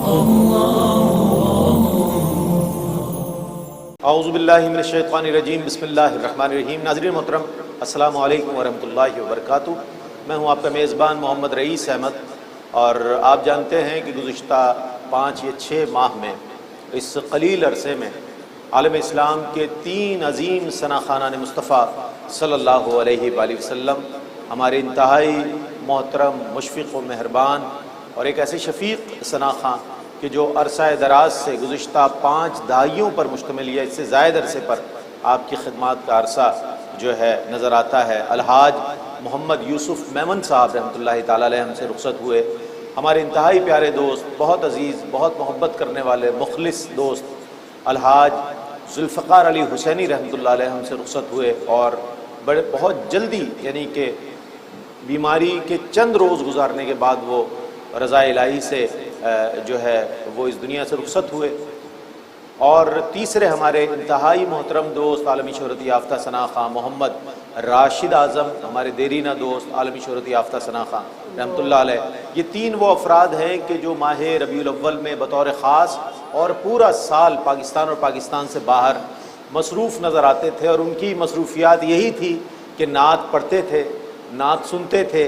اعوذ باللہ من الشیطان الرجیم، بسم اللہ الرحمن الرحیم۔ ناظرین محترم، السلام علیکم ورحمۃ اللہ وبرکاتہ۔ میں ہوں آپ کا میزبان محمد رئیس احمد، اور آپ جانتے ہیں کہ گزشتہ 5 یا 6 ماہ میں اس قلیل عرصے میں عالم اسلام کے 3 عظیم ثنا خوانان مصطفیٰ صلی اللہ علیہ وآلہ وسلم، ہمارے انتہائی محترم، مشفق و مہربان اور ایک ایسے شفیق ثنا خواں کہ جو عرصہ دراز سے گزشتہ 5 دہائیوں پر مشتمل ہے، اس سے زائد عرصے پر آپ کی خدمات کا عرصہ جو ہے نظر آتا ہے، الحاج محمد یوسف میمن صاحب رحمۃ اللہ تعالیٰ علیہ ہم سے رخصت ہوئے۔ ہمارے انتہائی پیارے دوست، بہت عزیز، بہت محبت کرنے والے مخلص دوست الحاج ذوالفقار علی حسینی رحمۃ اللہ علیہ ہم سے رخصت ہوئے، اور بہت جلدی، یعنی کہ بیماری کے چند روز گزارنے کے بعد وہ رضا الہی سے جو ہے وہ اس دنیا سے رخصت ہوئے۔ اور تیسرے ہمارے انتہائی محترم دوست، عالمی شہرت یافتہ ثنا خواں محمد راشد اعظم، ہمارے دیرینہ دوست، عالمی شہرت یافتہ ثنا خواں رحمۃ اللہ علیہ، یہ 3 وہ افراد ہیں کہ جو ماہ ربیع الاول میں بطور خاص اور پورا سال پاکستان اور پاکستان سے باہر مصروف نظر آتے تھے، اور ان کی مصروفیات یہی تھی کہ نعت پڑھتے تھے، نعت سنتے تھے،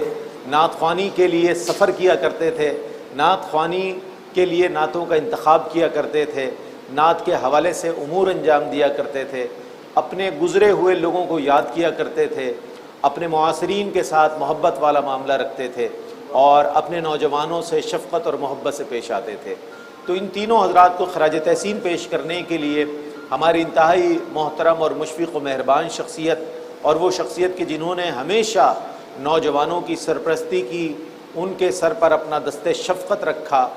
نعت خوانی کے لیے سفر کیا کرتے تھے، نعت خوانی کے لیے نعتوں کا انتخاب کیا کرتے تھے، نعت کے حوالے سے امور انجام دیا کرتے تھے، اپنے گزرے ہوئے لوگوں کو یاد کیا کرتے تھے، اپنے معاصرین کے ساتھ محبت والا معاملہ رکھتے تھے، اور اپنے نوجوانوں سے شفقت اور محبت سے پیش آتے تھے۔ تو ان تینوں حضرات کو خراج تحسین پیش کرنے کے لیے ہماری انتہائی محترم اور مشفق و مہربان شخصیت، اور وہ شخصیت کہ جنہوں نے ہمیشہ نوجوانوں کی سرپرستی کی، ان کے سر پر اپنا دست شفقت رکھا،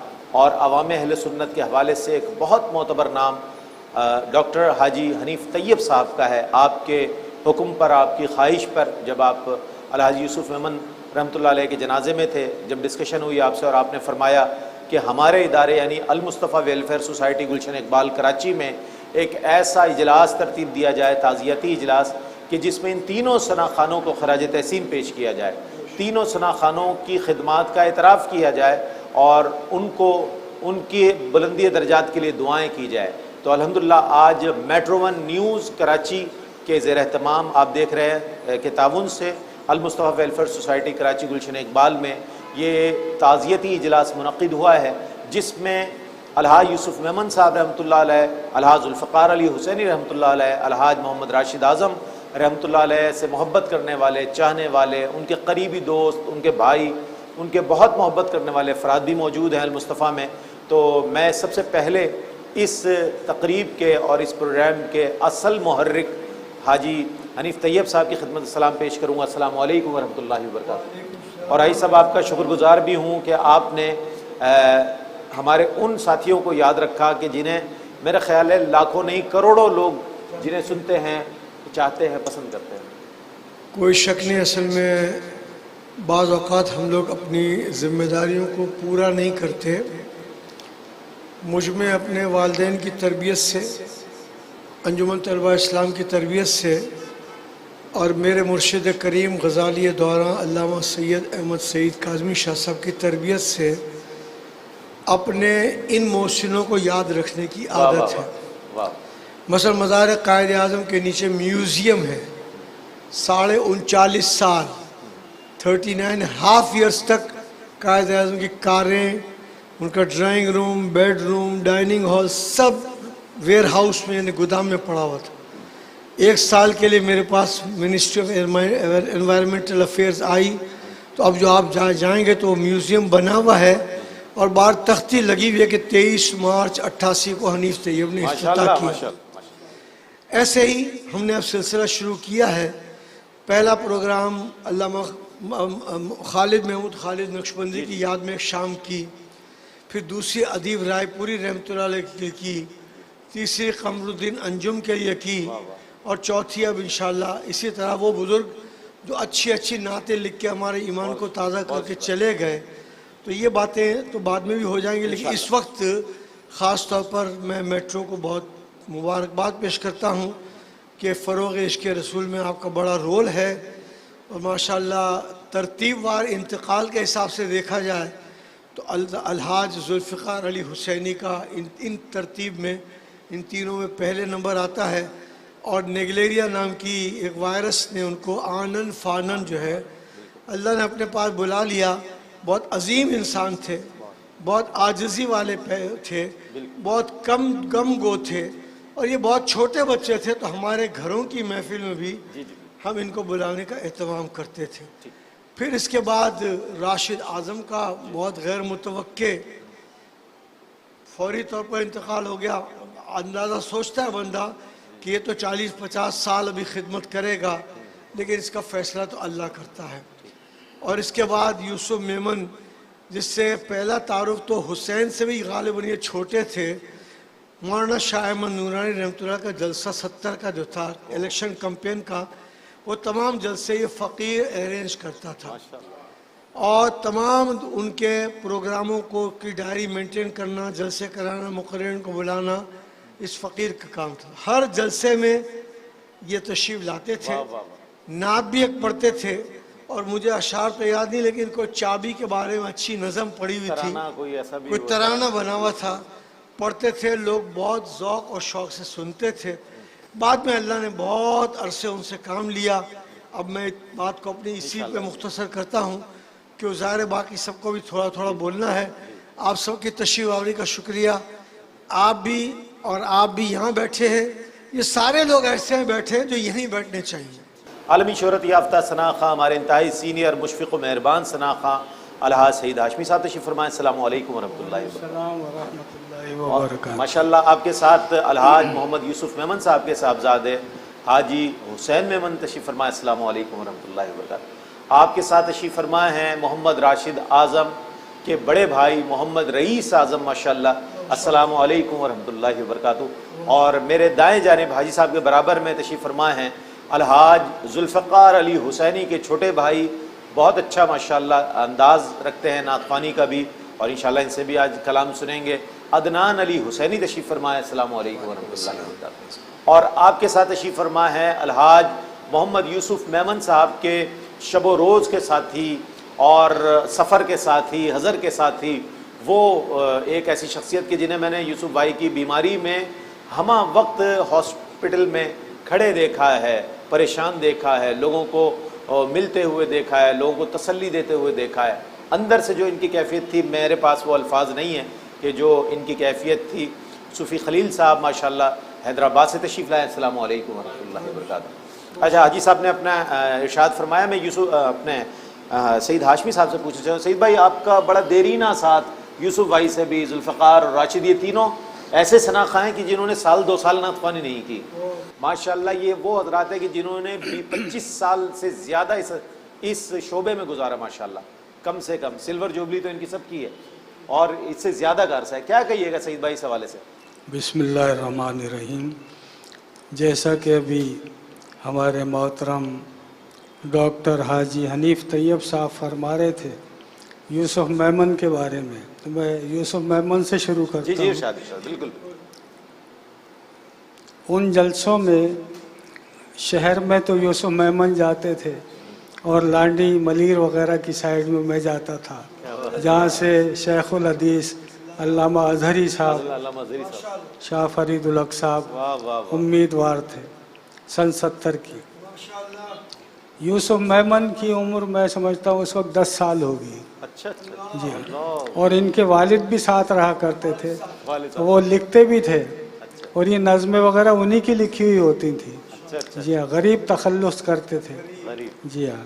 اور عوام اہل سنت کے حوالے سے ایک بہت معتبر نام ڈاکٹر حاجی حنیف طیب صاحب کا ہے۔ آپ کے حکم پر، آپ کی خواہش پر، جب آپ الحاج یوسف میمن رحمۃ اللہ علیہ کے جنازے میں تھے، جب ڈسکشن ہوئی آپ سے، اور آپ نے فرمایا کہ ہمارے ادارے یعنی المصطفیٰ ویلفیئر سوسائٹی گلشن اقبال کراچی میں ایک ایسا اجلاس ترتیب دیا جائے، تعزیتی اجلاس، کہ جس میں ان تینوں ثنا خوانوں کو خراج تحسین پیش کیا جائے، تینوں ثنا خوانوں کی خدمات کا اعتراف کیا جائے، اور ان کو ان کی بلندی درجات کے لیے دعائیں کی جائے۔ تو الحمدللہ آج میٹرو 1 نیوز کراچی کے زیر اہتمام آپ دیکھ رہے ہیں کہ تعاون سے المصطفیٰ ویلفیئر سوسائٹی کراچی گلشن اقبال میں یہ تعزیتی اجلاس منعقد ہوا ہے، جس میں الحاج یوسف میمن صاحب رحمۃ اللہ علیہ، الحاج ذوالفقار علی حسینی رحمۃ اللہ علیہ، الحاج محمد راشد اعظم رحمۃ اللہ علیہ سے محبت کرنے والے، چاہنے والے، ان کے قریبی دوست، ان کے بھائی، ان کے بہت محبت کرنے والے افراد بھی موجود ہیں المصطفیٰ میں۔ تو میں سب سے پہلے اس تقریب کے اور اس پروگرام کے اصل محرک حاجی حنیف طیب صاحب کی خدمت سلام پیش کروں گا۔ السلام علیکم ورحمۃ اللہ وبرکاتہ۔ اور حاجی صاحب، آپ کا شکر گزار بھی ہوں کہ آپ نے ہمارے ان ساتھیوں کو یاد رکھا کہ جنہیں میرا خیال ہے لاکھوں نہیں کروڑوں لوگ جنہیں سنتے ہیں، چاہتے ہیں، پسند کرتے ہیں۔ کوئی شک نہیں، اصل میں بعض اوقات ہم لوگ اپنی ذمہ داریوں کو پورا نہیں کرتے۔ مجھ میں اپنے والدین کی تربیت سے، انجمن طلباء اسلام کی تربیت سے، اور میرے مرشد کریم غزالی دوران علامہ سید احمد سعید کاظمی شاہ صاحب کی تربیت سے اپنے ان محسنوں کو یاد رکھنے کی عادت ہے۔ مثلا مزار قائد اعظم کے نیچے میوزیم ہے، 39.5 سال 39.5 ایئرس تک قائد اعظم کی کاریں، ان کا drawing room, bed room, dining hall, سب ویئر ہاؤس میں یعنی گودام میں پڑا ہوا تھا۔ 1 سال کے لیے میرے پاس منسٹری آف انوائرمنٹل افیئرز آئی، تو اب جو آپ جائیں گے تو میوزیم بنا ہوا ہے، اور باہر تختی لگی ہوئی ہے کہ 23 مارچ 88 کو حنیف طیب نے افتتاح کیا۔ ایسے ہی ہم نے اب سلسلہ شروع کیا ہے۔ پہلا پروگرام علامہ خالد محمود خالد نقشبندی کی یاد میں ایک شام کی، پھر دوسری ادیب رائے پوری رحمۃ اللہ علیہ کی، تیسری قمر الدین انجم کے لیے کی، اور چوتھی اب انشاءاللہ اسی طرح وہ بزرگ جو اچھی اچھی نعتیں لکھ کے ہمارے ایمان کو تازہ کر کے چلے گئے۔ تو یہ باتیں تو بعد میں بھی ہو جائیں گی، لیکن اس وقت خاص طور پر میں میٹرو کو بہت مبارکباد پیش کرتا ہوں کہ فروغ عشق رسول میں آپ کا بڑا رول ہے، اور ماشاءاللہ ترتیب وار انتقال کے حساب سے دیکھا جائے تو الحاج ذوالفقار علی حسینی کا ان ترتیب میں ان تینوں میں پہلے نمبر آتا ہے، اور نیگلیریا نام کی ایک وائرس نے ان کو آنن فانن جو ہے اللہ نے اپنے پاس بلا لیا۔ بہت عظیم انسان تھے، بہت عاجزی والے تھے، بہت کم غم گو تھے، اور یہ بہت چھوٹے بچے تھے، تو ہمارے گھروں کی محفل میں بھی ہم ان کو بلانے کا اہتمام کرتے تھے۔ پھر اس کے بعد راشد اعظم کا بہت غیر متوقع فوری طور پر انتقال ہو گیا۔ اندازہ سوچتا ہے بندہ کہ یہ تو 40-50 سال ابھی خدمت کرے گا، لیکن اس کا فیصلہ تو اللہ کرتا ہے۔ اور اس کے بعد یوسف میمن، جس سے پہلا تعارف تو حسین سے بھی غالباً یہ چھوٹے تھے، مولانا شاہ احمد نورانی رحمۃ اللہ کا جلسہ 70 کا جو تھا الیکشن کمپین کا، وہ تمام جلسے یہ فقیر ارینج کرتا تھا، اور تمام ان کے پروگراموں کی ڈائری مینٹین کرنا، جلسے کرانا، مقررین کو بلانا، اس فقیر کا کام تھا۔ ہر جلسے میں یہ تشریف لاتے تھے، نعت بھی ایک پڑھتے تھے، اور مجھے اشعار تو یاد نہیں، لیکن کوئی چابی کے بارے میں اچھی نظم پڑی ہوئی تھی، کوئی ترانہ بنا ہوا تھا، پڑھتے تھے، لوگ بہت ذوق اور شوق سے سنتے تھے۔ بعد میں اللہ نے بہت عرصے ان سے کام لیا۔ اب میں بات کو اپنی اسی پہ مختصر کرتا ہوں کہ ظاہر باقی سب کو بھی تھوڑا تھوڑا بولنا ہے۔ آپ سب کی تشریف آوری کا شکریہ۔ آپ بھی اور آپ بھی یہاں بیٹھے ہیں، یہ سارے لوگ ایسے ہیں بیٹھے ہیں جو یہیں بیٹھنے چاہیے۔ عالمی شہرت یافتہ ثنا خواں، ہمارے انتہائی سینئر مشفق و مہربان ثنا خواں الحاج سعید ہاشمی صاحب تشریف فرمائیں۔ السلام علیکم ورحمۃ اللہ وبرکاتہ۔ السلام ورحمۃ اللہ وبرکاتہ۔ ماشاءاللہ آپ کے ساتھ الحاج محمد یوسف میمن صاحب کے صاحبزادے حاجی حسین میمن تشریف فرمائیں۔ السلام علیکم ورحمۃ اللہ وبرکاتہ۔ آپ کے ساتھ تشریف فرما ہیں محمد راشد اعظم کے بڑے بھائی محمد رئیس اعظم، ماشاءاللہ السلام علیکم ورحمۃ اللہ وبرکاتہ۔ اور میرے دائیں جانب حاجی صاحب کے برابر میں تشریف فرما ہیں الحاج ذوالفقار علی حسینی کے چھوٹے بھائی، بہت اچھا ماشاءاللہ انداز رکھتے ہیں نعت خوانی کا بھی، اور انشاءاللہ ان سے بھی آج کلام سنیں گے۔ عدنان علی حسینی تشریف فرما ہے۔ السلام علیکم ورحمۃ اللہ وبرکاتہ۔ اور آپ کے ساتھ تشریف فرما ہے الحاج محمد یوسف میمن صاحب کے شب و روز کے ساتھی اور سفر کے ساتھی، حضر کے ساتھی، وہ ایک ایسی شخصیت کی جنہیں میں نے یوسف بھائی کی بیماری میں ہمہ وقت ہاسپٹل میں کھڑے دیکھا ہے، پریشان دیکھا ہے، لوگوں کو ملتے ہوئے دیکھا ہے، لوگوں کو تسلی دیتے ہوئے دیکھا ہے۔ اندر سے جو ان کی کیفیت تھی، میرے پاس وہ الفاظ نہیں ہیں کہ جو ان کی کیفیت تھی۔ صوفی خلیل صاحب ماشاءاللہ حیدرآباد سے تشریف لائے۔ السلام علیکم ورحمۃ اللہ وبرکاتہ۔ اچھا، حاجی صاحب نے اپنا ارشاد فرمایا۔ میں یوسف اپنے سعید ہاشمی صاحب سے پوچھنا چاہوں، سعید بھائی آپ کا بڑا دیرینہ ساتھ یوسف بھائی سے بھی، ذوالفقار اور راشد، یہ تینوں ایسے ثنا خواں ہیں کہ جنہوں نے سال 2 سال نعت خوانی نہیں کی۔ ماشاءاللہ یہ وہ حضرات ہیں کہ جنہوں نے 25 سال سے زیادہ اس شعبے میں گزارا، ماشاءاللہ کم سے کم سلور جوبلی تو ان کی سب کی ہے، اور اس سے زیادہ کا عرصہ ہے۔ کیا کہیے گا سعید بھائی اس حوالے سے؟ بسم اللہ الرحمن الرحیم۔ جیسا کہ ابھی ہمارے محترم ڈاکٹر حاجی حنیف طیب صاحب فرما رہے تھے یوسف میمن کے بارے میں، تو میں یوسف میمن سے شروع کرتا ہوں۔ ارشاد بالکل۔ ان جلسوں میں شہر میں تو یوسف میمن جاتے تھے، اور لانڈی ملیر وغیرہ کی سائڈ میں میں جاتا تھا، جہاں سے شیخ الحدیث علامہ اظہری صاحب، شاہ فرید الحق صاحب امیدوار تھے سن 70 کی۔ یوسف میمن کی عمر میں سمجھتا ہوں اس وقت 10 سال ہوگی۔ اچھا جی، اور ان کے والد بھی ساتھ رہا کرتے تھے، وہ لکھتے بھی تھے، اور یہ نظمیں وغیرہ انہی کی لکھی ہوئی ہوتی تھیں۔ جی ہاں، غریب تخلص کرتے تھے۔ جی ہاں،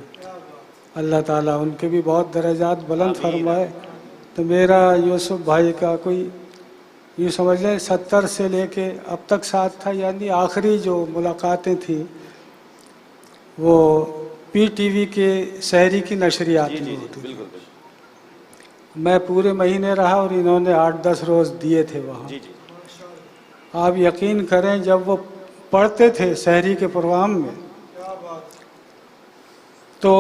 اللہ تعالیٰ ان کے بھی بہت درجات بلند فرمائے۔ تو میرا یوسف بھائی کا کوئی یہ سمجھ لیں 70 سے لے کے اب تک ساتھ تھا، یعنی آخری جو ملاقاتیں تھیں وہ پی ٹی وی کے سحری کی نشریات میں ہوتی تھی۔ میں پورے مہینے رہا، اور انہوں نے 8-10 روز دیے تھے وہاں۔ آپ یقین کریں، جب وہ پڑھتے تھے سحری کے پروگرام میں تو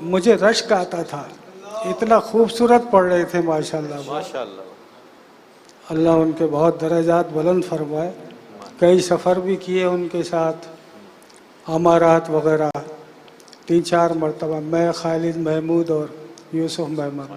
مجھے رشک آتا تھا، اتنا خوبصورت پڑھ رہے تھے ماشاءاللہ۔ ماشاءاللہ، اللہ ان کے بہت درجات بلند فرمائے۔ کئی سفر بھی کیے ان کے ساتھ، امارات وغیرہ 3-4 مرتبہ، میں، خالد محمود اور یوسف میمن۔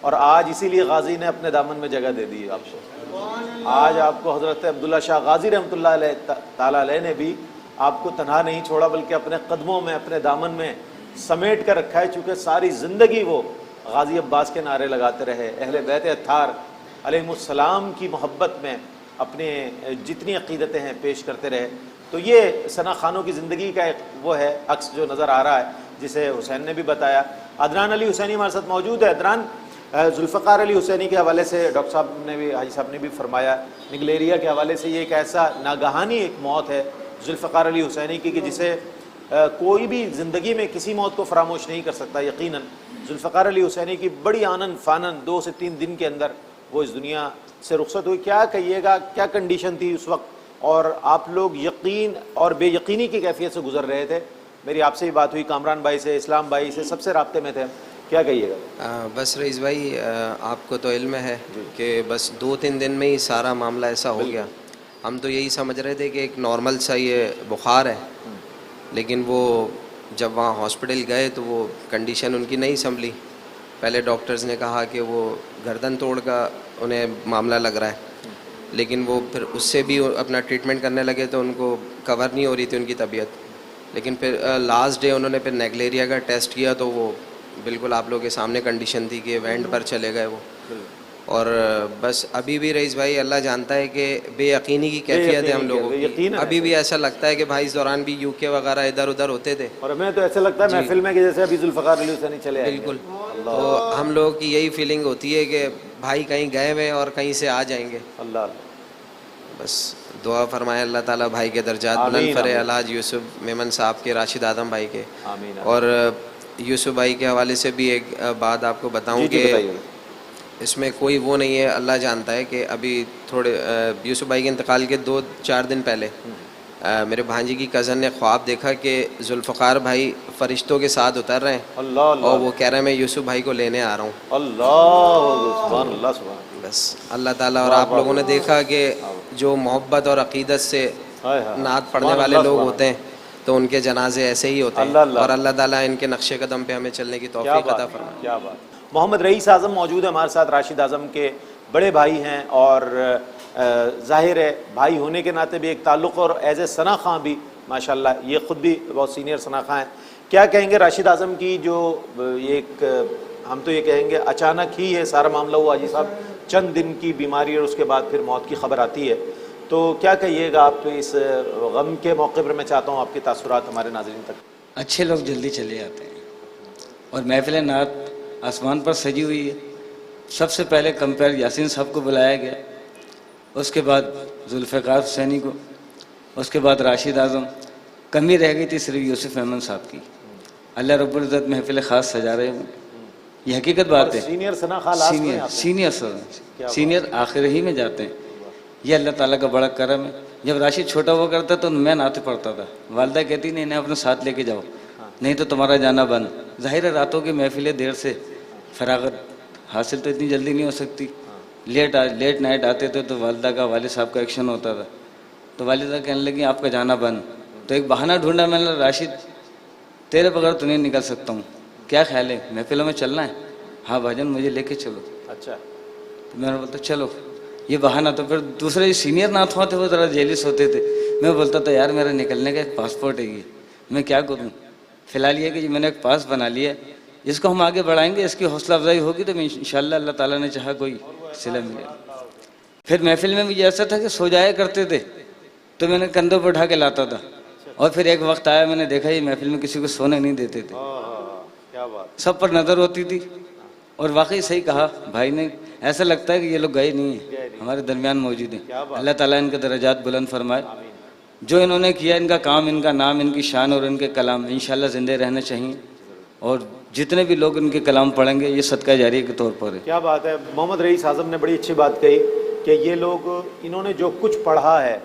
اور آج اسی لیے غازی نے اپنے دامن میں جگہ دے دی آپ کو. آج آپ کو حضرت عبداللہ شاہ غازی رحمۃ اللہ علیہ تعالیٰ علیہ نے بھی آپ کو تنہا نہیں چھوڑا بلکہ اپنے قدموں میں اپنے دامن میں سمیٹ کر رکھا ہے، چونکہ ساری زندگی وہ غازی عباس کے نعرے لگاتے رہے، اہل بیت اطہار علیہ السلام کی محبت میں اپنے جتنی عقیدتیں ہیں پیش کرتے رہے. تو یہ ثنا خانوں کی زندگی کا ایک وہ ہے عکس جو نظر آ رہا ہے، جسے حسین نے بھی بتایا. عدنان علی حسینی ہمارے ساتھ موجود ہے. عدنان، ذوالفقار علی حسینی کے حوالے سے ڈاکٹر صاحب نے بھی، حاجی صاحب نے بھی فرمایا، نگلیریا کے حوالے سے یہ ایک ایسا ناگہانی ایک موت ہے ذوالفقار علی حسینی کی کہ جسے کوئی بھی زندگی میں کسی موت کو فراموش نہیں کر سکتا. یقیناً ذوالفقار علی حسینی کی بڑی آنن فانن 2 سے 3 دن کے اندر وہ اس دنیا سے رخصت ہوئی. کیا کہیے گا، کیا کنڈیشن تھی اس وقت، اور آپ لوگ یقین اور بے یقینی کی کیفیت سے گزر رہے تھے؟ میری آپ سے بھی بات ہوئی، کامران بھائی سے، اسلام بھائی سے، سب سے رابطے میں تھے. کیا کہیے گا؟ بس رئیس بھائی، آپ کو تو علم ہے کہ بس 2-3 دن میں ہی سارا معاملہ ایسا ہو گیا. ہم تو یہی سمجھ رہے تھے کہ ایک نارمل سا یہ بخار ہے، لیکن وہ جب وہاں ہاسپٹل گئے تو وہ کنڈیشن ان کی نہیں سنبھلی. پہلے ڈاکٹرز نے کہا کہ وہ گردن توڑ کا انہیں معاملہ لگ رہا ہے، لیکن وہ پھر اس سے بھی اپنا ٹریٹمنٹ کرنے لگے تو ان کو کور نہیں ہو رہی تھی ان کی طبیعت. لیکن پھر لاسٹ ڈے انہوں نے پھر نیگلیریا کا ٹیسٹ کیا تو وہ بالکل آپ لوگوں کے سامنے کنڈیشن تھی کہ وینٹ پر چلے گئے وہ. اور بس ابھی بھی رئیس بھائی اللہ جانتا ہے کہ بے یقینی کی کیفیت ہے ہم لوگوں کی. ابھی بھی ایسا لگتا ہے کہ بھائی اس دوران بھی UK وغیرہ ادھر ادھر ہوتے تھے، اور ہمیں تو ایسا لگتا ہے محفل میں کہ جیسے ابھی ذوالفقار علی حسینی چلے آئے. بالکل. تو ہم لوگوں کی یہی فیلنگ ہوتی ہے کہ بھائی کہیں گئے ہوئے اور کہیں سے آ جائیں گے. اللہ بس دعا فرمائے اللہ تعالیٰ بھائی کے درجات بلند کرے، الحاج یوسف میمن صاحب کے، راشد اعظم بھائی کے. آمین. اور یوسف بھائی کے حوالے سے بھی ایک بات آپ کو بتاؤں کہ اس میں کوئی وہ نہیں ہے، اللہ جانتا ہے کہ ابھی تھوڑے یوسف بھائی کے انتقال کے 2-4 دن پہلے میرے بھانجی کی کزن نے خواب دیکھا کہ ذوالفقار بھائی فرشتوں کے ساتھ اتر رہے ہیں اور وہ کہہ رہے ہیں میں یوسف بھائی کو لینے آ رہا ہوں. اللہ سبحان اللہ سبحان. بس اللہ تعالیٰ، اور آپ لوگوں نے دیکھا کہ جو محبت اور عقیدت سے نعت پڑھنے والے لوگ ہوتے ہیں تو ان کے جنازے ایسے ہی ہوتے ہیں، اور اللہ تعالیٰ ان کے نقش قدم پہ ہمیں چلنے کی توفیق عطا فرمائے. کیا بات. محمد رئیس اعظم موجود ہے ہمارے ساتھ، راشد اعظم کے بڑے بھائی ہیں، اور ظاہر ہے بھائی ہونے کے ناطے بھی ایک تعلق، اور ایز اے ثنا خاں بھی ماشاءاللہ یہ خود بھی بہت سینئر ثنا خاں ہیں. کیا کہیں گے راشد اعظم کی جو ایک، ہم تو یہ کہیں گے اچانک ہی یہ سارا معاملہ ہوا حاجی صاحب، چند دن کی بیماری اور اس کے بعد پھر موت کی خبر آتی ہے، تو کیا کہیے گا آپ اس غم کے موقع پر؟ میں چاہتا ہوں آپ کے تاثرات ہمارے ناظرین تک. اچھے لوگ جلدی چلے جاتے ہیں، اور محفل نعت آسمان پر سجی ہوئی ہے. سب سے پہلے کمپیر یاسین صاحب کو بلایا گیا، اس کے بعد ذوالفقار حسینی کو، اس کے بعد راشد اعظم. کمی رہ گئی تھی صرف یوسف میمن صاحب کی. اللہ رب العزت محفل خاص سجا رہے ہیں، یہ حقیقت بات ہے. سینئر ثنا خاں لاسٹ میں، سینئر آخر ہی میں جاتے ہیں. یہ اللہ تعالیٰ کا بڑا کرم ہے. جب راشد چھوٹا ہوا کرتا تو میں نعتیں پڑھتا تھا، والدہ کہتی نہیں انہیں اپنے ساتھ لے کے جاؤ، نہیں تو تمہارا جانا بند. ظاہر ہے راتوں کی محفلیں دیر سے فراغت حاصل تو اتنی جلدی نہیں ہو سکتی. لیٹ نائٹ آتے تھے تو والدہ کا، والد صاحب کا ایکشن ہوتا تھا، تو والدہ کہنے لگی آپ کا جانا بند. تو ایک بہانہ ڈھونڈا میں نے، راشد تیرے بغیر تو نہیں نکل سکتا ہوں، کیا خیال ہے محفلوں میں چلنا ہے؟ ہاں بھاجن مجھے لے کے چلو. اچھا. تو میں نے بولتا چلو، یہ بہانہ. تو پھر دوسرے جو سینئر نعت تھے وہ ذرا جیلس ہوتے تھے. میں بولتا تھا یار میرا نکلنے کا ایک پاسپورٹ ہے، یہ میں کیا کروں. فی الحال یہ کہ میں نے ایک پاس بنا لیا ہے، اس کو ہم آگے بڑھائیں گے، اس کی حوصلہ افزائی ہوگی تو انشاءاللہ اللہ تعالیٰ نے چاہا کوئی صلہ ملے. پھر محفل میں مجھے ایسا تھا کہ سو جایا کرتے تھے تو میں نے کندھوں پہ اٹھا کے لاتا تھا. اور پھر ایک وقت آیا میں نے دیکھا یہ محفل میں کسی کو سونے نہیں دیتے تھے، سب پر نظر ہوتی تھی. اور واقعی صحیح کہا بھائی نے، ایسا لگتا ہے کہ یہ لوگ گئے نہیں ہیں، ہمارے درمیان موجود ہیں. اللہ تعالیٰ ان کے درجات بلند فرمائے. جو انہوں نے کیا، ان کا کام، ان کا نام، ان کی شان اور ان کے کلام انشاءاللہ زندے رہنے چاہیے، اور جتنے بھی لوگ ان کے کلام پڑھیں گے یہ صدقہ جاریہ کے طور پر ہے. کیا بات ہے. محمد رئیس اعظم نے بڑی اچھی بات کہی کہ یہ لوگ، انہوں نے جو کچھ پڑھا ہے،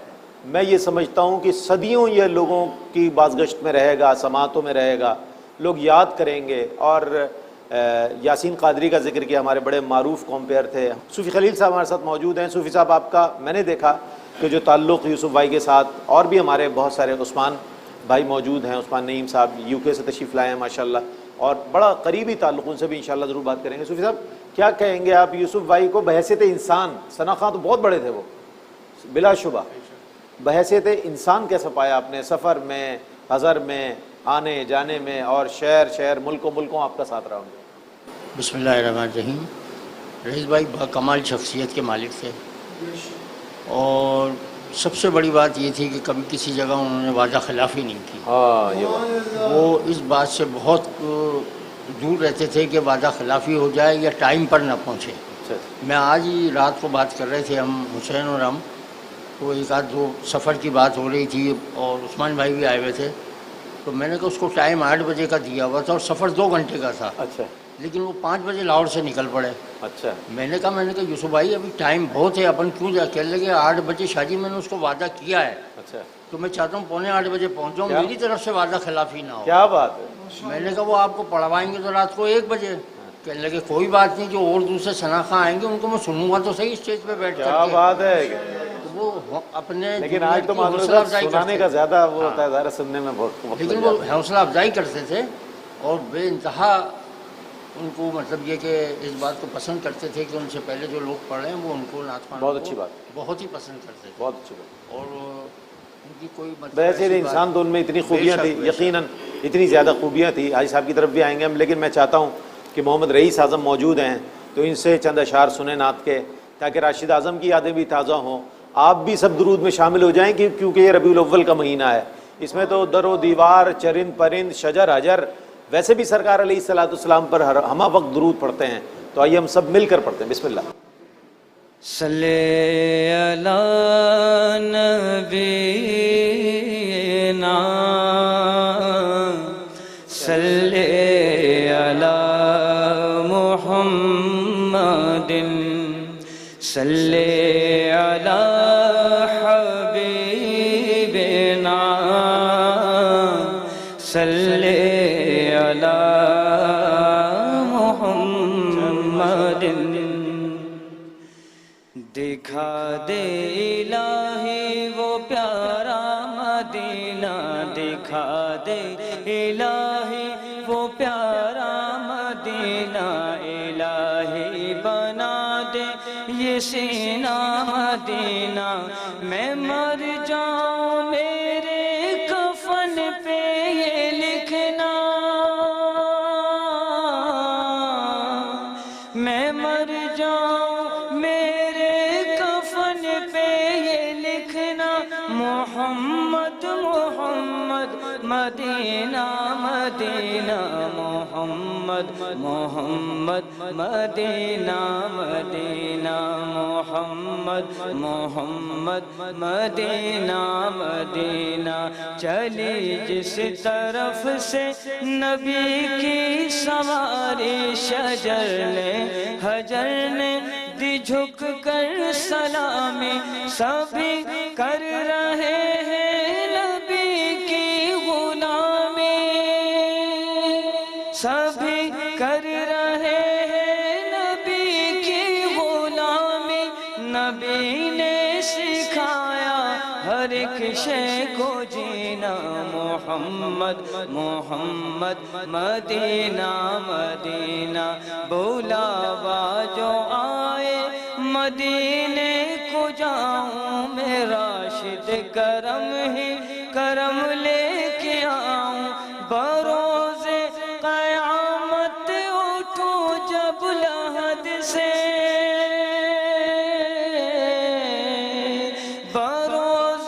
میں یہ سمجھتا ہوں کہ صدیوں یہ لوگوں کی بازگشت میں رہے گا، سماعتوں میں رہے گا، لوگ یاد کریں گے. اور یاسین قادری کا ذکر کیا، ہمارے بڑے معروف کمپیئر تھے. صوفی خلیل صاحب ہمارے ساتھ موجود ہیں. صوفی صاحب، آپ کا میں نے دیکھا کہ جو تعلق یوسف بھائی کے ساتھ، اور بھی ہمارے بہت سارے، عثمان بھائی موجود ہیں، عثمان نعیم صاحب UK سے تشریف لائے ہیں ماشاءاللہ. اور بڑا قریبی تعلق ان سے بھی انشاءاللہ ضرور بات کریں گے. صوفی صاحب کیا کہیں گے آپ یوسف بھائی کو بحیثیت انسان؟ ثنا خان تو بہت بڑے تھے وہ بلا شبہ، بحیثیت انسان کیسا پایا آپ نے سفر میں، حضر میں، آنے جانے میں، اور شہر ملکوں آپ کا ساتھ رہا ہوں گے؟ بسم اللہ الرحمن الرحیم. رئیس بھائی باکمال شخصیت کے مالک تھے، اور سب سے بڑی بات یہ تھی کہ کبھی کسی جگہ انہوں نے وعدہ خلافی نہیں کی. ہاں یہ بات وہ اس بات سے بہت دور رہتے تھے کہ وعدہ خلافی ہو جائے یا ٹائم پر نہ پہنچے. اچھا. میں آج ہی رات کو بات کر رہے تھے ہم حسین اور ہم، تو ایک آدھ دو سفر کی بات ہو رہی تھی اور عثمان بھائی بھی آئے ہوئے تھے، تو میں نے کہا اس کو ٹائم 8 بجے کا دیا ہوا تھا اور سفر 2 گھنٹے کا تھا، اچھا لیکن وہ 5 بجے لاہور سے نکل پڑے. اچھا میں نے کہا یوسف بھائی ابھی ٹائم بہت ہے، اپن کیوں جا؟ کہنے لگے 8 بجے شادی میں نے اس کو وعدہ کیا ہے، اچھا. تو میں چاہتا ہوں 7:45 بجے پہنچ جاؤں، کیا؟ میری طرف سے وعدہ خلافی نہ ہو. کیا بات ہے. میں نے کہا وہ آپ کو پڑھوائیں گے تو رات کو 1 بجے. کہنے لگے کوئی بات نہیں، جو اور دوسرے ثنا خان آئیں گے ان کو میں سنوں گا تو صحیح اسٹیج پہ بیٹھ کیا کر کے. بات ہے. تو وہ اپنے لیکن آج تو جونیئر کی حوصلہ معذرت افزائی سنانے کرتے کا تھے. زیادہ وہ ہوتا ہے، ظاہر سننے میں بہت وقت لیکن لگ وہ جاتا ہے. حوصلہ افزائی کرتے تھے اور بے انتہا ان کو مطلب یہ کہ اس بات کو پسند کرتے تھے کہ ان سے پہلے جو لوگ پڑھ رہے ہیں وہ ان کو نعت خوانوں بہت کو اچھی بات. بہت ہی پسند کرتے تھے. بہت اچھی بات. اور ان کی کوئی مطلب بحیثیت ایسی بات- انسان تو ان میں اتنی خوبیاں بے تھیں، شک، بے شک. یقیناً اتنی زیادہ خوبیاں تھیں. حاجی صاحب کی طرف بھی آئیں گے ہم، لیکن میں چاہتا ہوں کہ محمد رئیس اعظم موجود ہیں تو ان سے چند اشعار سنیں نعت کے، تاکہ راشد اعظم کی یادیں بھی تازہ ہوں. آپ بھی سب درود میں شامل ہو جائیں کیونکہ یہ ربیع الاول کا مہینہ ہے. اس میں تو در و دیوار، چرند پرند، شجر حجر، ویسے بھی سرکار علیہ الصلوۃ والسلام پر ہمہ وقت درود پڑھتے ہیں. تو آئیے ہم سب مل کر پڑھتے ہیں. بسم اللہ. صلی علی نبینا صلی علی محمد صلی علی حبیبنا صلی علی محمد. دکھا دے الہی وہ پیارا مدینہ، دکھا دے الہی وہ پیارا مدینہ، الہی بنا دے یہ سینہ مدینہ. میں مر جاؤں میرے کفن پہ یہ لکھنا، میں مر جاؤں میرے کفن پہ یہ لکھنا، محمد محمد مدینہ مدینہ، محمد محمد مدینہ مدینہ، محمد محمد مدینہ مدینہ. چلی جس طرف سے نبی کی سواری، شجر نے حجر نے دی جھک کر سلامی، سبھی کر رہے ہیں نبی کی غلامی، سبھی کر رہے ہیں نبی کی غلامی. نبی نے سکھایا ہر ایک شے کو جینا، محمد محمد مدینہ مدینہ. بلاوا جو آئے مدینے کو جاؤں، میں راشد کرم ہی کرم لے کے آؤں. بروز قیامت اٹھوں جب لحد سے، بروز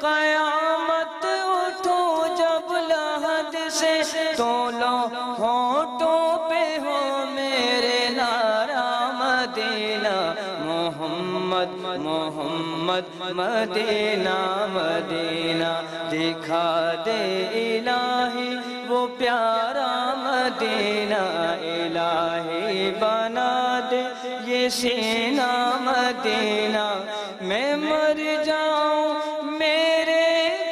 قیامت اٹھوں جب لحد سے، تو لو ہونٹوں پہ ہو میرے نعرہ مدینہ، محمد محمد مدینہ مدینہ. دکھا دے الہی وہ پیارا مدینہ، الہی بنا دے یہ سینہ مدینہ. میں مر جاؤں میرے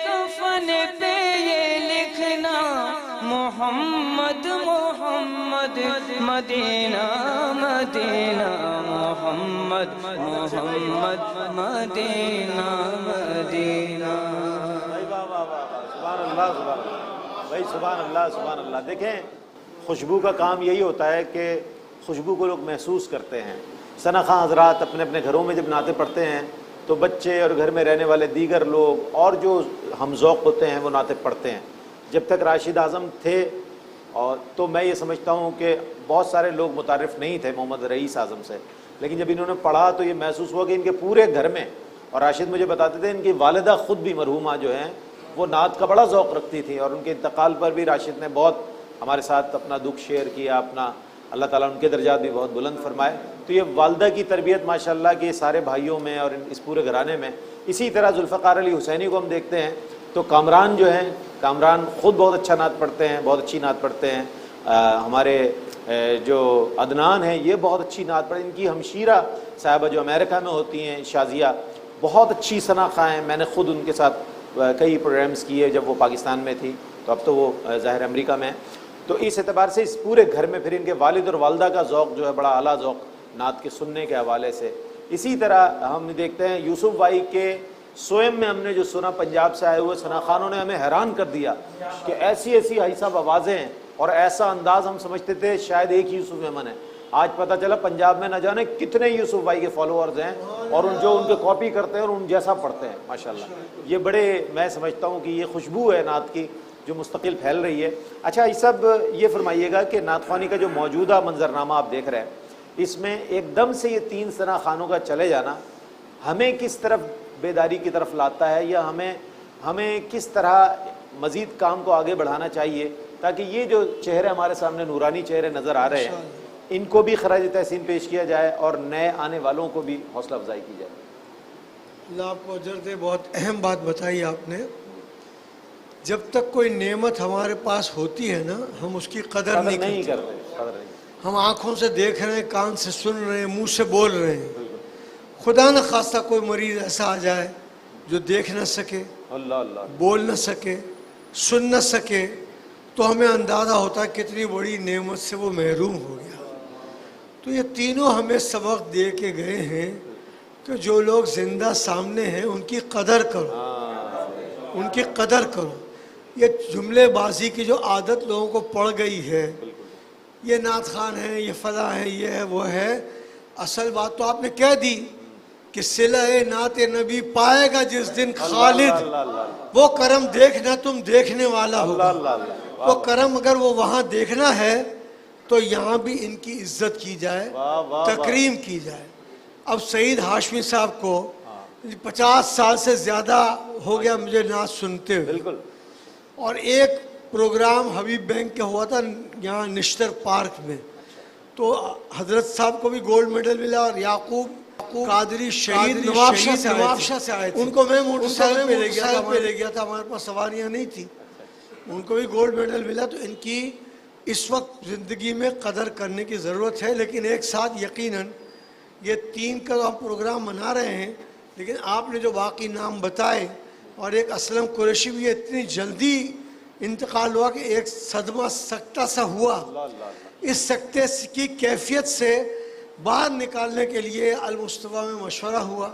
کفن پہ یہ لکھنا، محمد محمد مدینہ مدینہ، محمد محمد مدینہ مدینہ. بھائی واہ واہ واہ واہ، سبحان اللہ سبحان اللہ. بھائی سبحان اللہ سبحان اللہ. دیکھیں خوشبو کا کام یہی ہوتا ہے کہ خوشبو کو لوگ محسوس کرتے ہیں. ثنا خواں حضرات اپنے اپنے گھروں میں جب نعتیں پڑھتے ہیں تو بچے اور گھر میں رہنے والے دیگر لوگ اور جو ہم ذوق ہوتے ہیں وہ نعتیں پڑھتے ہیں. جب تک راشد اعظم تھے اور تو میں یہ سمجھتا ہوں کہ بہت سارے لوگ متعارف نہیں تھے محمد رئیس اعظم سے، لیکن جب انہوں نے پڑھا تو یہ محسوس ہوا کہ ان کے پورے گھر میں، اور راشد مجھے بتاتے تھے ان کی والدہ خود بھی مرحومہ جو ہیں وہ نعت کا بڑا ذوق رکھتی تھی، اور ان کے انتقال پر بھی راشد نے بہت ہمارے ساتھ اپنا دکھ شیئر کیا، اپنا اللہ تعالیٰ ان کے درجات بھی بہت بلند فرمائے. تو یہ والدہ کی تربیت ماشاءاللہ کہ سارے بھائیوں میں اور اس پورے گھرانے میں. اسی طرح ذوالفقار علی حسینی کو ہم دیکھتے ہیں تو کامران جو ہیں، کامران خود بہت اچھا نعت پڑھتے ہیں، بہت اچھی نعت پڑھتے ہیں. ہمارے جو عدنان ہیں یہ بہت اچھی نعت پڑھتے ہیں. ان کی ہمشیرہ صاحبہ جو امریکہ میں ہوتی ہیں شازیہ، بہت اچھی ثنا خواں ہیں. میں نے خود ان کے ساتھ کئی پروگرامز کیے جب وہ پاکستان میں تھی، تو اب تو وہ ظاہر امریکہ میں ہیں. تو اس اعتبار سے اس پورے گھر میں پھر ان کے والد اور والدہ کا ذوق جو ہے بڑا اعلیٰ ذوق نعت کے سننے کے حوالے سے. اسی طرح ہم دیکھتے ہیں یوسف بھائی کے سوئم میں ہم نے جو سنا پنجاب سے آئے ہوئے ثنا خانوں نے ہمیں حیران کر دیا کہ ایسی ایسی بھائی صاحب آوازیں ہیں اور ایسا انداز. ہم سمجھتے تھے شاید ایک یوسف میمن ہے، آج پتہ چلا پنجاب میں نہ جانے کتنے یوسف بھائی کے فالوورز ہیں اور جو ان کے کاپی کرتے ہیں اور ان جیسا پڑھتے ہیں ماشاءاللہ. یہ بڑے میں سمجھتا ہوں کہ یہ خوشبو ہے نعت کی جو مستقل پھیل رہی ہے. اچھا یہ سب یہ فرمائیے گا کہ نعت خوانی کا جو موجودہ منظرنامہ آپ دیکھ رہے ہیں اس میں ایک دم سے یہ 3 ثنا خانوں کا چلے جانا ہمیں کس طرف بیداری کی طرف لاتا ہے، یا ہمیں کس طرح مزید کام کو آگے بڑھانا چاہیے تاکہ یہ جو چہرے ہمارے سامنے نورانی چہرے نظر آ رہے ہیں ان کو بھی خراج تحسین پیش کیا جائے اور نئے آنے والوں کو بھی حوصلہ افزائی کی جائے. اللہ آپ کو اجر دے. بہت اہم بات بتائی آپ نے. جب تک کوئی نعمت ہمارے پاس ہوتی ہے نا ہم اس کی قدر نہیں کرتے. ہم آنکھوں سے دیکھ رہے ہیں، کان سے سن رہے ہیں، منہ سے بول رہے ہیں. خدا نہ خواستہ کوئی مریض ایسا آ جائے جو دیکھ نہ سکے، بول نہ سکے، سن نہ سکے، تو ہمیں اندازہ ہوتا ہے کتنی بڑی نعمت سے وہ محروم ہو گیا. تو یہ تینوں ہمیں سبق دے کے گئے ہیں کہ جو لوگ زندہ سامنے ہیں ان کی قدر کرو، ان کی قدر کرو. یہ جملے بازی کی جو عادت لوگوں کو پڑ گئی ہے، یہ نعت خان ہے، یہ فلاں ہے، یہ ہے، وہ ہے. اصل بات تو آپ نے کہہ دی کہ صلہ نعت نبی پائے گا جس دن خالد، وہ کرم دیکھنا تم دیکھنے والا ہوگا. وہ کرم اگر وہ وہاں دیکھنا ہے تو یہاں بھی ان کی عزت کی جائے، تکریم کی جائے. اب سعید ہاشمی صاحب کو 50 سال سے زیادہ ہو گیا مجھے نعت سنتے ہوئے. بالکل. اور ایک پروگرام حبیب بینک کا ہوا تھا یہاں نشتر پارک میں، تو حضرت صاحب کو بھی گولڈ میڈل ملا اور یعقوب قادری شہید نوابشاہ سے آئے تھے. ان کو میں موٹر سائیکل پہ لے گیا تھا، ہمارے پاس سواریاں نہیں تھی. ان کو بھی گولڈ میڈل ملا. تو ان کی اس وقت زندگی میں قدر کرنے کی ضرورت ہے. لیکن ایک ساتھ یقیناً یہ 3 کا ہم پروگرام منا رہے ہیں، لیکن آپ نے جو باقی نام بتائے اور ایک اسلم قریشی بھی اتنی جلدی انتقال ہوا کہ ایک صدمہ سکتہ سا ہوا. اس سکتے کی کیفیت سے باہر نکالنے کے لیے المصطفیٰ میں مشورہ ہوا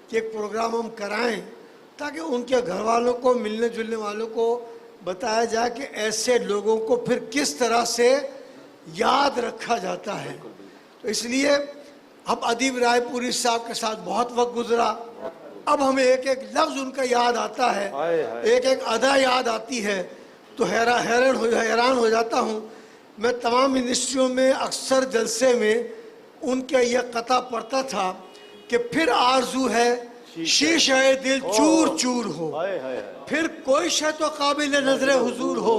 کہ ایک پروگرام ہم کرائیں تاکہ ان کے گھر والوں کو، ملنے جلنے والوں کو بتایا جائے کہ ایسے لوگوں کو پھر کس طرح سے یاد رکھا جاتا ہے. تو اس لیے اب ادیب رائے پوری صاحب کے ساتھ بہت وقت گزرا. اب ہمیں ایک ایک لفظ ان کا یاد آتا ہے، ایک ایک ادا یاد آتی ہے، تو حیران ہو جاتا ہوں. میں تمام یونیورسٹیوں میں اکثر جلسے میں ان کے یہ قطع پڑھتا تھا کہ پھر آرزو ہے شیشہ دل چور چور ہو، پھر کوئی شے تو قابل نظر حضور ہو،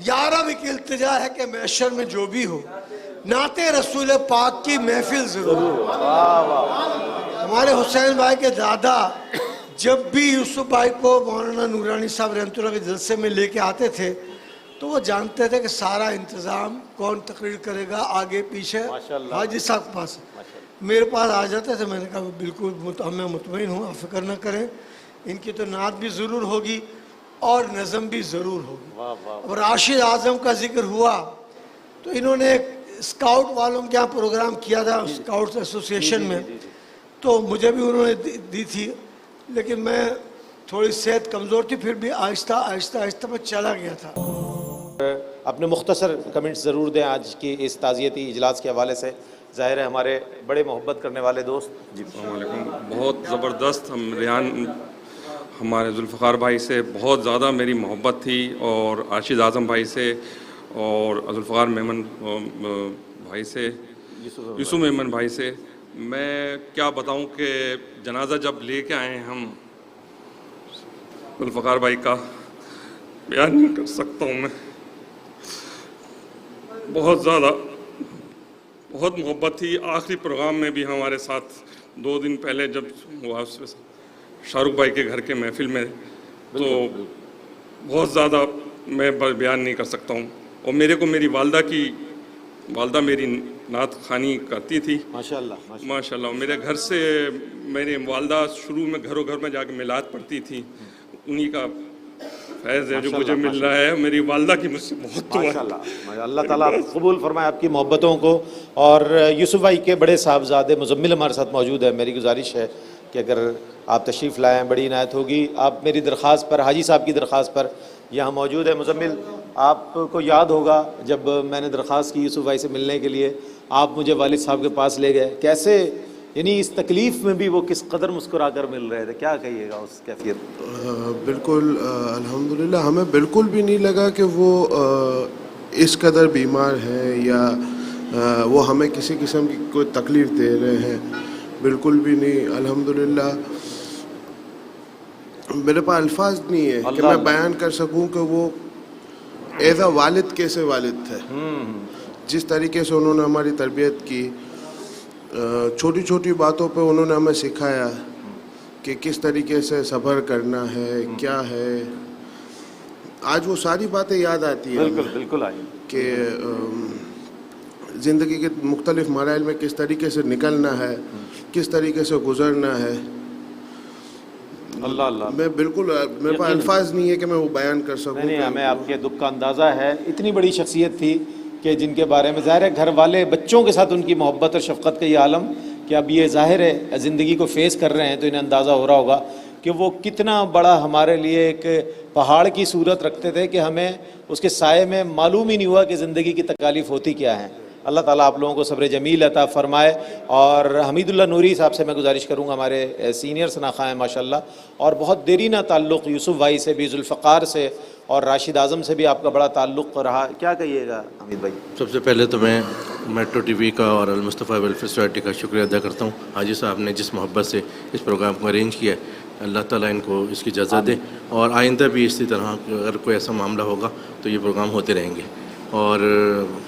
یارب ایک التجا ہے کہ محشر میں جو بھی ہو نعت رسول پاک کی محفل ضرور. ہمارے حسین بھائی کے دادا جب بھی یوسف بھائی کو مولانا نورانی صاحب رحمۃ اللہ کے جلسے میں لے کے آتے تھے تو وہ جانتے تھے کہ سارا انتظام کون تقریر کرے گا، آگے پیچھے حاجی صاحب کے پاس. میرے پاس آ جاتے تھے. میں نے کہا بالکل میں مطمئن ہوں، آپ فکر نہ کریں، ان کی تو نعت بھی ضرور ہوگی اور نظم بھی ضرور ہوگی. اور راشد اعظم کا ذکر ہوا تو انہوں نے ایک اسکاؤٹ والوں کے یہاں پروگرام کیا تھا، اسکاؤٹس ایسوسیشن میں، تو مجھے بھی انہوں نے دی تھی، لیکن میں تھوڑی صحت کمزور تھی، پھر بھی آہستہ آہستہ میں چلا گیا تھا. اپنے مختصر کمنٹس ضرور دیں آج کی اس تعزیتی اجلاس کے حوالے سے. ظاہر ہے ہمارے بڑے محبت کرنے والے دوست. جی السلام علیکم. بہت زبردست. ہم ریحان ہمارے ذوالفقار بھائی سے بہت زیادہ میری محبت تھی، اور راشد اعظم بھائی سے اور ذوالفقار میمن بھائی سے، یوسف میمن بھائی سے. میں کیا بتاؤں کہ جنازہ جب لے کے آئے ہیں ہم ذوالفقار بھائی کا، بیان نہیں کر سکتا ہوں میں. بہت زیادہ بہت محبت تھی. آخری پروگرام میں بھی ہمارے ساتھ 2 دن پہلے جب ہوا شاہ رخ بھائی کے گھر کے محفل میں، تو بہت زیادہ میں بیان نہیں کر سکتا ہوں. اور میرے کو میری والدہ میری نعت خوانی کرتی تھی ماشاء اللہ. میرے گھر سے میری والدہ شروع میں گھروں گھر میں جا کے میلاد پڑھتی تھی. انہی کا فیض ہے جو مجھے مل رہا ہے. میری والدہ کی مجھ سے بہت دعا ہے. اللہ تعالیٰ قبول فرمائے آپ کی محبتوں کو. اور یوسف بھائی کے بڑے صاحبزادے مزمل ہمارے ساتھ موجود ہے. میری گزارش ہے کہ اگر آپ تشریف لائیں بڑی عنایت ہوگی. آپ میری درخواست پر، حاجی صاحب کی درخواست پر یہاں موجود ہے. مزمل، آپ کو یاد ہوگا جب میں نے درخواست کی یوسف بھائی سے ملنے کے لیے، آپ مجھے والد صاحب کے پاس لے گئے. کیسے، یعنی اس تکلیف میں بھی وہ کس قدر مسکرا کر مل رہے تھے. کیا کہیے گا اس کیفیت؟ بالکل الحمدللہ ہمیں بالکل بھی نہیں لگا کہ وہ اس قدر بیمار ہیں یا وہ ہمیں کسی قسم کی کوئی تکلیف دے رہے ہیں. بالکل بھی نہیں. الحمدللہ میرے پاس الفاظ نہیں ہے کہ میں بیان کر سکوں کہ وہ ایز اے والد کیسے والد تھے. جس طریقے سے انہوں نے ہماری تربیت کی، چھوٹی چھوٹی باتوں پہ انہوں نے ہمیں سکھایا کہ کس طریقے سے صبر کرنا ہے، کیا ہے. آج وہ ساری باتیں یاد آتی ہیں. بالکل آئی کہ زندگی کے مختلف مراحل میں کس طریقے سے نکلنا ہے، کس طریقے سے گزرنا ہے. اللہ میں بالکل، میرے پاس الفاظ نہیں ہے کہ میں وہ بیان کر سکوں. نہیں، ہمیں آپ کے دکھ کا اندازہ ہے. اتنی بڑی شخصیت تھی کہ جن کے بارے میں ظاہر ہے گھر والے بچوں کے ساتھ ان کی محبت اور شفقت کا یہ عالم کہ اب یہ ظاہر ہے زندگی کو فیس کر رہے ہیں تو انہیں اندازہ ہو رہا ہوگا کہ وہ کتنا بڑا ہمارے لیے ایک پہاڑ کی صورت رکھتے تھے کہ ہمیں اس کے سائے میں معلوم ہی نہیں ہوا کہ زندگی کی تکالیف ہوتی کیا ہیں. اللہ تعالیٰ آپ لوگوں کو صبر جمیل عطا فرمائے. اور حمید اللہ نوری صاحب سے میں گزارش کروں گا، ہمارے سینئر شناخواں ہیں ماشاءاللہ، اور بہت دیرینہ تعلق یوسف بھائی سے بھی، ذوالفقار سے اور راشد اعظم سے بھی آپ کا بڑا تعلق رہا. کیا کہیے گا حمید بھائی؟ سب سے پہلے تو میں میٹرو ٹی وی کا اور المصطفیٰ ویلفیئر سوسائٹی کا شکریہ ادا کرتا ہوں. حاجی صاحب نے جس محبت سے اس پروگرام کو ارینج کیا ہے، اللہ تعالیٰ ان کو اس کی اجازت دے، اور آئندہ بھی اسی طرح اگر کوئی ایسا معاملہ ہوگا تو یہ پروگرام ہوتے رہیں گے. اور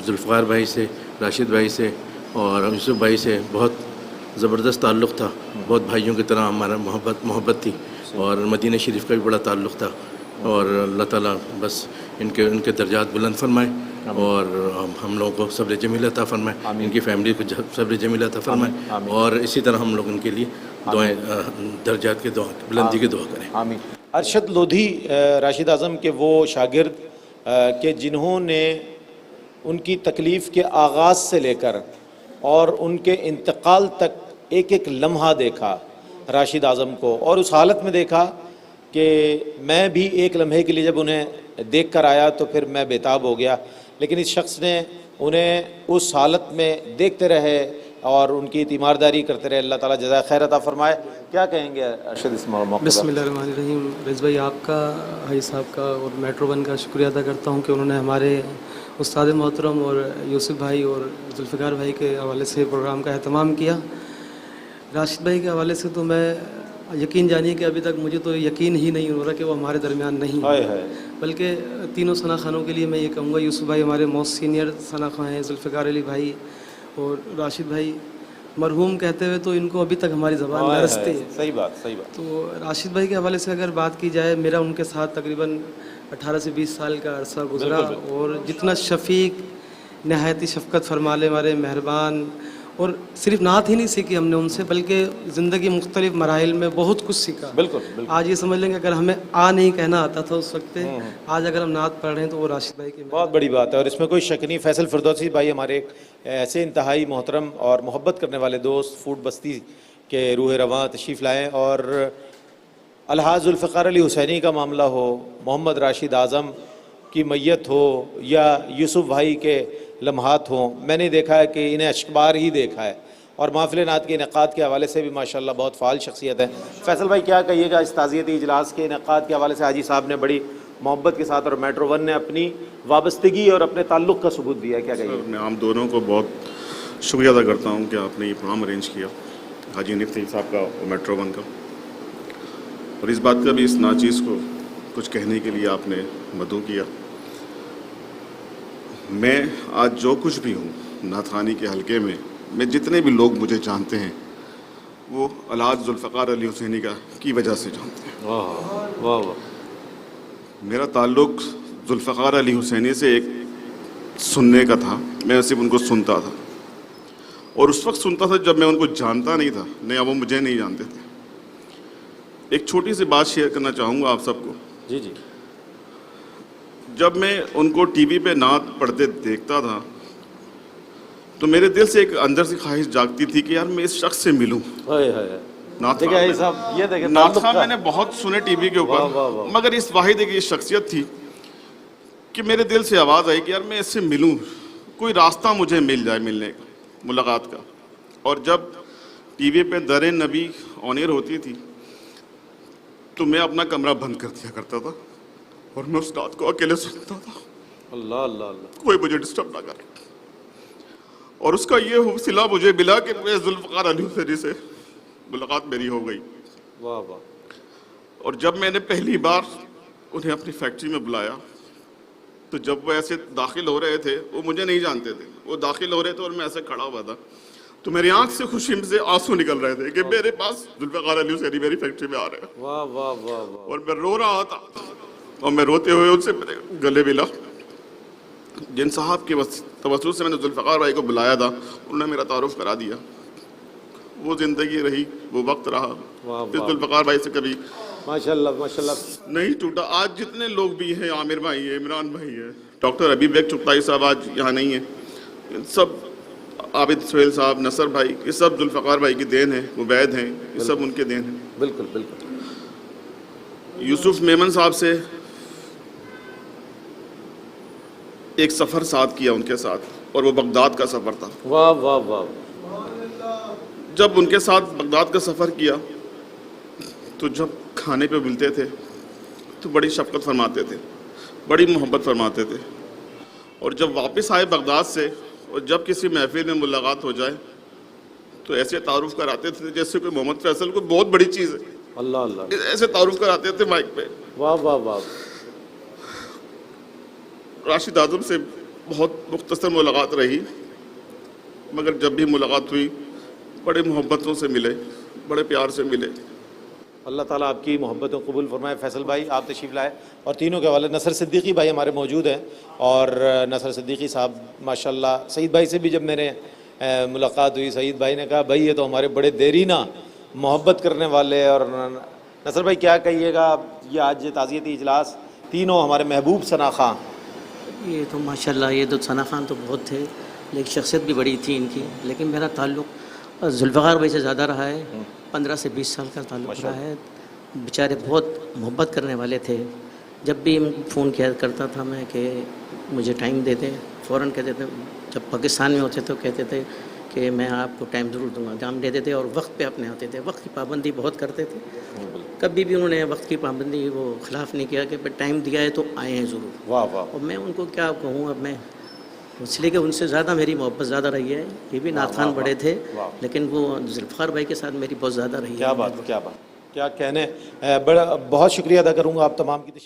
ذوالفقار بھائی سے، راشد بھائی سے اور یوسف بھائی سے بہت زبردست تعلق تھا. بہت بھائیوں کی طرح ہمارا محبت تھی، اور مدینہ شریف کا بھی بڑا تعلق تھا. اور اللہ تعالیٰ بس ان کے درجات بلند فرمائے، اور ہم لوگوں کو صبر جمیل عطا فرمائے، ان کی فیملی کو صبر جمیل عطا فرمائے، اور اسی طرح ہم لوگ ان کے لیے دعائیں، درجات کی دعا، بلندی کی دعا کریں. آمین. ارشد لودھی راشد اعظم کے وہ شاگرد کہ جنہوں نے ان کی تکلیف کے آغاز سے لے کر اور ان کے انتقال تک ایک ایک لمحہ دیکھا راشد اعظم کو، اور اس حالت میں دیکھا کہ میں بھی ایک لمحے کے لیے جب انہیں دیکھ کر آیا تو پھر میں بےتاب ہو گیا. لیکن اس شخص نے انہیں اس حالت میں دیکھتے رہے اور ان کی تیمارداری کرتے رہے. اللہ تعالیٰ جزائے خیر عطا فرمائے. کیا کہیں گے ارشد اس موقع پر؟ بسم اللہ الرحمن الرحیم. رض بھائی، آپ کا، حاجی صاحب کا اور میٹرو ون کا شکریہ ادا کرتا ہوں کہ انہوں نے ہمارے استاد محترم اور یوسف بھائی اور ذوالفقار بھائی کے حوالے سے پروگرام کا اہتمام کیا. راشد بھائی کے حوالے سے تو میں یقین جانیے کہ ابھی تک مجھے تو یقین ہی نہیں ہو رہا کہ وہ ہمارے درمیان نہیں، بلکہ تینوں ثنا خانوں کے لیے میں یہ کہوں گا، یوسف بھائی ہمارے موسٹ سینئر ثنا خواں ہیں، ذوالفقار علی بھائی اور راشد بھائی مرحوم کہتے ہوئے تو ان کو ابھی تک ہماری زبان لرزتی ہے. صحیح بات. تو راشد بھائی کے حوالے سے اگر بات کی جائے، میرا ان کے ساتھ تقریباً 18 سے 20 سال کا عرصہ گزرا، اور جتنا شفیق، نہایت شفقت فرمانے والے، مہربان، اور صرف نعت ہی نہیں سیکھی ہم نے ان سے، بلکہ زندگی مختلف مراحل میں بہت کچھ سیکھا. بالکل. آج یہ سمجھ لیں کہ اگر ہمیں نہیں کہنا آتا تھا اس وقت، آج اگر ہم نعت پڑھ رہے ہیں تو وہ راشد بھائی کی بہت بڑی بات ہے، اور اس میں کوئی شک نہیں. فیصل فردوسی بھائی ہمارے ایسے انتہائی محترم اور محبت کرنے والے دوست، فوڈ بستی کے روح رواں تشریف لائیں. اور الحاظ ذوالفقار علی حسینی کا معاملہ ہو، محمد راشد اعظم کی میت ہو یا یوسف بھائی کے لمحات ہوں، میں نے دیکھا ہے کہ انہیں اشکبار ہی دیکھا ہے، اور محفل نعت کے انعقاد کے حوالے سے بھی ماشاءاللہ بہت فعال شخصیت ہے۔ فیصل بھائی کیا کہیے گا اس تعزیتی اجلاس کے انعقاد کے حوالے سے؟ حاجی صاحب نے بڑی محبت کے ساتھ اور میٹرو ون نے اپنی وابستگی اور اپنے تعلق کا ثبوت دیا ہے، کیا کہیے؟ میں آپ دونوں کو بہت شکریہ ادا کرتا ہوں کہ آپ نے یہ پروگرام ارینج کیا، حاجی نفتی صاحب کا اور میٹرو ون کا، اور اس بات کا بھی اس ناچیز کو کچھ کہنے کے لیے آپ نے مدعو کیا۔ میں آج جو کچھ بھی ہوں نعت خوانی کے حلقے میں جتنے بھی لوگ مجھے جانتے ہیں وہ الحاج ذوالفقار علی حسینی کی وجہ سے جانتے ہیں۔ واہ واہ واہ۔ میرا تعلق ذوالفقار علی حسینی سے ایک سننے کا تھا، میں صرف ان کو سنتا تھا، اور اس وقت سنتا تھا جب میں ان کو جانتا نہیں تھا، نہ وہ مجھے نہیں جانتے تھے۔ ایک چھوٹی سی بات شیئر کرنا چاہوں گا آپ سب کو۔ جی جی۔ جب میں ان کو ٹی وی پہ نعت پڑھتے دیکھتا تھا تو میرے دل سے ایک اندر سے خواہش جاگتی تھی کہ یار میں اس شخص سے ملوں۔ نعت خواہ میں نے بہت سنے ٹی وی کے اوپر، مگر اس واحد ایک یہ شخصیت تھی کہ میرے دل سے آواز آئی کہ یار میں اس سے ملوں، کوئی راستہ مجھے مل جائے ملنے کا، ملاقات کا۔ اور جب ٹی وی پہ در نبی آن ایئر ہوتی تھی تو میں اپنا کمرہ بند کر دیا کرتا تھا اور میں اس نعت کو اکیلے سنتا تھا، اللہ اللہ اللہ، کوئی مجھے ڈسٹرب نہ کرے۔ اور اس کا یہ صلہ مجھے ملا کہ میں ذوالفقار علی حسینی سے ملاقات میری ہو گئی۔ واہ واہ۔ اور جب میں نے پہلی بار انہیں اپنی فیکٹری میں بلایا تو جب وہ ایسے داخل ہو رہے تھے، وہ مجھے نہیں جانتے تھے، وہ داخل ہو رہے تھے اور میں ایسے کھڑا ہوا تھا، تو میری آنکھ سے خوشی سے آنسو نکل رہے تھے کہ میرے پاس ذوالفقار علی حسینی میری فیکٹری میں آ رہے ہیں۔ واہ واہ واہ واہ۔ اور میں رو رہا تھا اور میں روتے ہوئے ان سے میرے گلے ملا۔ جن صاحب کے توسل سے میں نے ذوالفقار بھائی کو بلایا تھا انہوں نے میرا تعارف کرا دیا۔ وہ زندگی رہی، وہ وقت رہا، پھر ذوالفقار بھائی سے کبھی ماشاءاللہ ماشاءاللہ نہیں ٹوٹا۔ آج جتنے لوگ بھی ہیں، عامر بھائی ہے، عمران بھائی ہے، ڈاکٹر حبیب بیگ چغتائی صاحب آج یہاں نہیں ہیں، سب عابد سہیل صاحب، نصر بھائی، یہ سب ذوالفقار بھائی کی دین ہے، عبید ہیں، یہ سب ان کے دین ہیں۔ بالکل بالکل۔ یوسف میمن صاحب سے ایک سفر ساتھ کیا ان کے ساتھ، اور وہ بغداد کا سفر تھا۔ واہ واہ واہ۔ جب ان کے ساتھ بغداد کا سفر کیا تو جب کھانے پہ ملتے تھے تو بڑی شفقت فرماتے تھے، بڑی محبت فرماتے تھے، اور جب واپس آئے بغداد سے اور جب کسی محفل میں ملاقات ہو جائے تو ایسے تعارف کراتے تھے جیسے کوئی محمد فیصل کو بہت بڑی چیز ہے۔ اللہ اللہ۔ ایسے تعارف کراتے تھے مائک پہ۔ واہ واہ واہ۔ راشد اعظم سے بہت مختصر ملاقات رہی، مگر جب بھی ملاقات ہوئی بڑے محبتوں سے ملے، بڑے پیار سے ملے۔ اللہ تعالیٰ آپ کی محبتوں قبول فرمائے۔ فیصل بھائی آپ تشریف لائے، اور تینوں کے حوالے نصر صدیقی بھائی ہمارے موجود ہیں، اور نصر صدیقی صاحب ماشاءاللہ، سعید بھائی سے بھی جب میں نے ملاقات ہوئی، سعید بھائی نے کہا بھائی یہ تو ہمارے بڑے دیرینہ محبت کرنے والے۔ اور نصر بھائی کیا کہیے گا، یہ آج تعزیتی اجلاس، تینوں ہمارے محبوب ثنا خان؟ یہ تو ماشاءاللہ، یہ تو ثنا خان تو بہت تھے، لیکن شخصیت بھی بڑی تھی ان کی، لیکن میرا تعلق ذوالفقار بھائی سے زیادہ رہا ہے، 15 سے 20 سال کا تعلق رہا ہے۔ بیچارے بہت محبت کرنے والے تھے، جب بھی فون کیا کرتا تھا میں کہ مجھے ٹائم دے دیں، فوراً کہتے تھے، جب پاکستان میں ہوتے تو کہتے تھے کہ میں آپ کو ٹائم ضرور دوں گا، ٹائم دے دیتے اور وقت پہ اپنے آتے تھے، وقت کی پابندی بہت کرتے تھے، کبھی بھی انہوں نے وقت کی پابندی وہ خلاف نہیں کیا کہ ٹائم دیا ہے تو آئے ہیں ضرور۔ واہ واہ۔ اور میں ان کو کیا کہوں، اب میں اس لیے کہ ان سے زیادہ میری محبت زیادہ رہی ہے، یہ بھی نعت خوان بڑے تھے لیکن وہ ذوالفقار بھائی کے ساتھ میری بہت زیادہ رہی ہے۔ کیا بات، کیا بات، کیا کہنے۔ بڑا بہت شکریہ ادا کروں گا آپ تمام کی تشریف